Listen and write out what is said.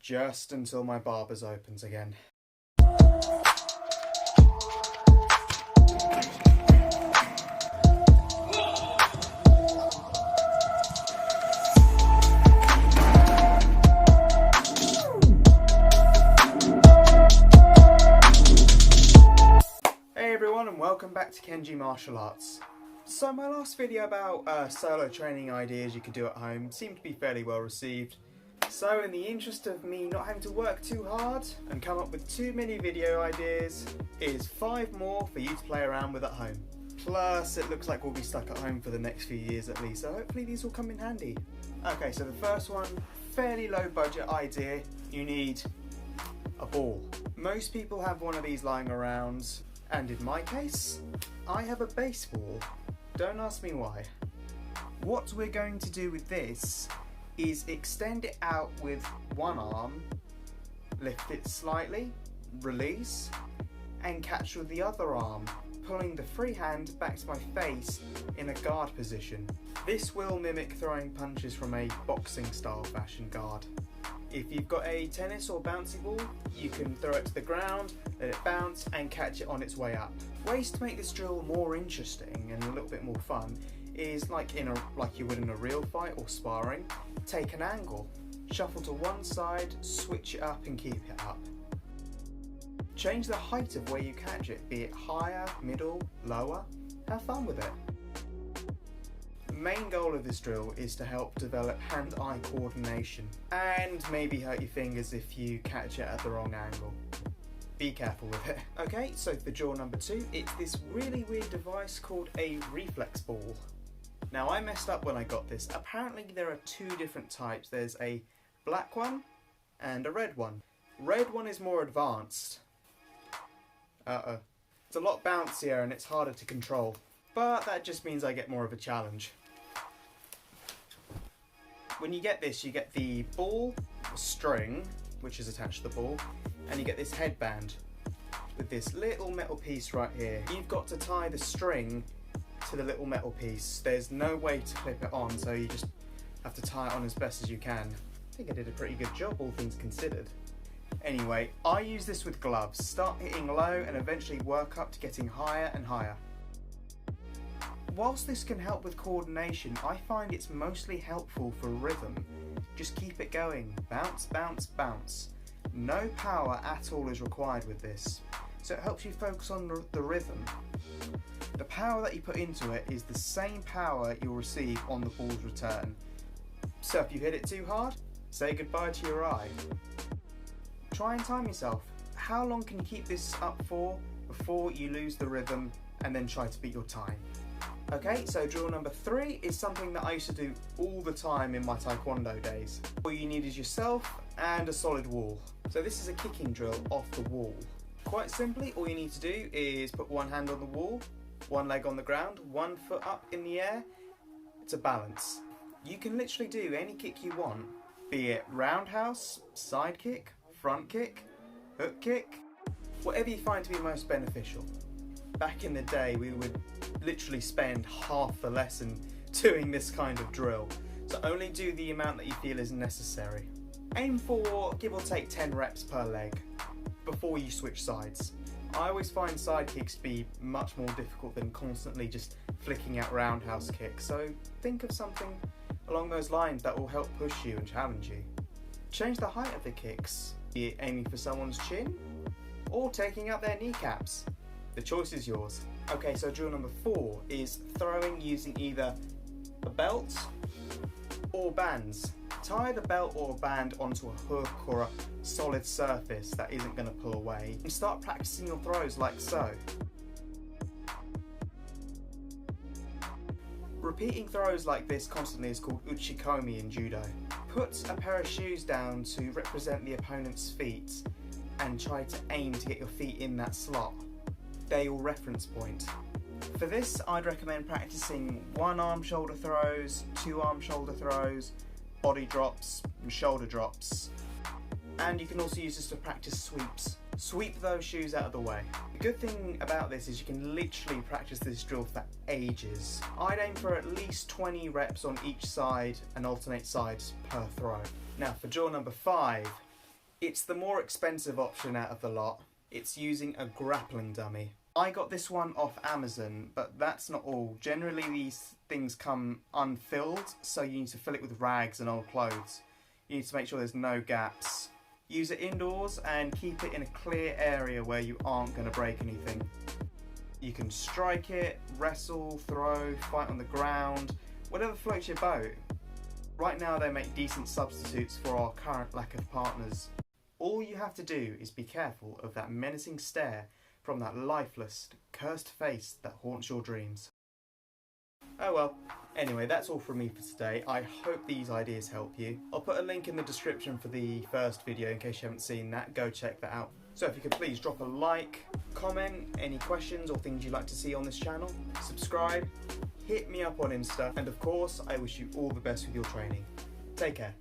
just until my barber's opens again. Hey everyone, and welcome back to Kenji Martial Arts. So my last video about solo training ideas you could do at home seemed to be fairly well received. So in the interest of me not having to work too hard and come up with too many video ideas, here's 5 more for you to play around with at home. Plus it looks like we'll be stuck at home for the next few years at least, so hopefully these will come in handy. Okay, so the first one, fairly low budget idea, you need a ball. Most people have one of these lying around, and in my case, I have a baseball. Don't ask me why. What we're going to do with this is extend it out with one arm, lift it slightly, release, and catch with the other arm, pulling the free hand back to my face in a guard position. This will mimic throwing punches from a boxing style fashion guard. If you've got a tennis or bouncy ball, you can throw it to the ground, let it bounce and catch it on its way up. Ways to make this drill more interesting and a little bit more fun is like you would in a real fight or sparring. Take an angle, shuffle to one side, switch it up and keep it up. Change the height of where you catch it, be it higher, middle, lower. Have fun with it. The main goal of this drill is to help develop hand-eye coordination and maybe hurt your fingers if you catch it at the wrong angle. Be careful with it. Okay, so for drill number 2, it's this really weird device called a reflex ball. Now I messed up when I got this. Apparently there are 2 different types. There's a black one and a red one. Red one is more advanced. It's a lot bouncier and it's harder to control. But that just means I get more of a challenge. When you get this, you get the ball, the string, which is attached to the ball, and you get this headband with this little metal piece right here. You've got to tie the string to the little metal piece. There's no way to clip it on, so you just have to tie it on as best as you can. I think I did a pretty good job, all things considered. Anyway, I use this with gloves. Start hitting low and eventually work up to getting higher and higher. Whilst this can help with coordination, I find it's mostly helpful for rhythm. Just keep it going. Bounce, bounce, bounce. No power at all is required with this, so it helps you focus on the rhythm. The power that you put into it is the same power you'll receive on the ball's return. So if you hit it too hard, say goodbye to your eye. Try and time yourself. How long can you keep this up for before you lose the rhythm and then try to beat your time? Okay, so drill number 3 is something that I used to do all the time in my taekwondo days. All you need is yourself and a solid wall. So this is a kicking drill off the wall. Quite simply, all you need to do is put one hand on the wall, one leg on the ground, one foot up in the air to balance. You can literally do any kick you want, be it roundhouse, side kick, front kick, hook kick, whatever you find to be most beneficial. Back in the day, we would literally spend half the lesson doing this kind of drill, so only do the amount that you feel is necessary. Aim for give or take 10 reps per leg before you switch sides. I always find side kicks to be much more difficult than constantly just flicking out roundhouse kicks, so think of something along those lines that will help push you and challenge you. Change the height of the kicks, be it aiming for someone's chin or taking out their kneecaps. The choice is yours. Okay, so drill number 4 is throwing using either a belt or bands. Tie the belt or band onto a hook or a solid surface that isn't going to pull away and start practicing your throws like so. Repeating throws like this constantly is called Uchikomi in judo. Put a pair of shoes down to represent the opponent's feet and try to aim to get your feet in that slot. They're your reference point. For this, I'd recommend practicing 1 arm shoulder throws, 2 arm shoulder throws, body drops and shoulder drops. And you can also use this to practice sweeps. Sweep those shoes out of the way. The good thing about this is you can literally practice this drill for ages. I'd aim for at least 20 reps on each side and alternate sides per throw. Now for drill number 5, It's the more expensive option out of the lot. It's using a grappling dummy. I got this one off Amazon, but that's not all. Generally these things come unfilled, so you need to fill it with rags and old clothes. You need to make sure there's no gaps. Use it indoors and keep it in a clear area where you aren't going to break anything. You can strike it, wrestle, throw, fight on the ground, whatever floats your boat. Right now they make decent substitutes for our current lack of partners. All you have to do is be careful of that menacing stare from that lifeless, cursed face that haunts your dreams. Oh well, anyway, that's all from me for today. I hope these ideas help you. I'll put a link in the description for the first video in case you haven't seen that. Go check that out. So if you could please drop a like, comment, any questions or things you'd like to see on this channel, subscribe, hit me up on Insta, and of course I wish you all the best with your training. Take care.